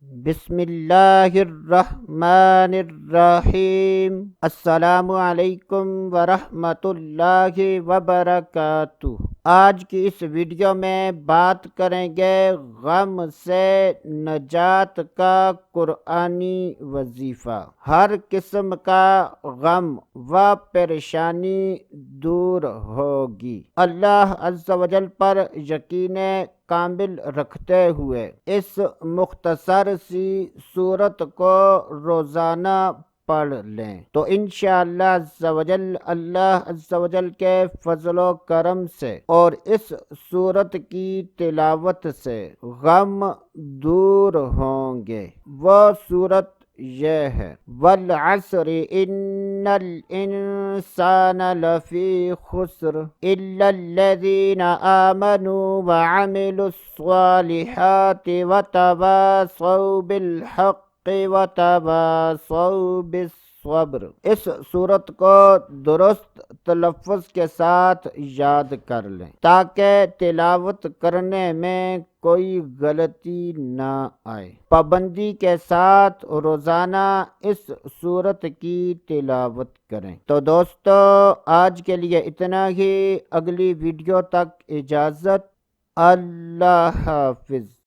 بسم اللہ الرحمن الرحیم۔ السلام علیکم ورحمۃ اللہ وبرکاتہ۔ آج کی اس ویڈیو میں بات کریں گے غم سے نجات کا قرآنی وظیفہ۔ ہر قسم کا غم و پریشانی دور ہوگی۔ اللہ عز و جل پر یقین کامل رکھتے ہوئے اس مختصر سی صورت کو روزانہ پڑھ لیں تو انشاءاللہ عز و جل اللہ عز و جل کے فضل و کرم سے اور اس صورت کی تلاوت سے غم دور ہوں گے۔ وہ صورت یہ ہے والعصر ان الانسان لفی خسر الا الذین آمنوا وعملوا الصالحات وتواصوا بالحق وتواصوا بالصبر۔ اس صورت کو درست تلفظ کے ساتھ یاد کر لیں تاکہ تلاوت کرنے میں کوئی غلطی نہ آئے۔ پابندی کے ساتھ روزانہ اس صورت کی تلاوت کریں۔ تو دوستو آج کے لیے اتنا ہی، اگلی ویڈیو تک اجازت، اللہ حافظ۔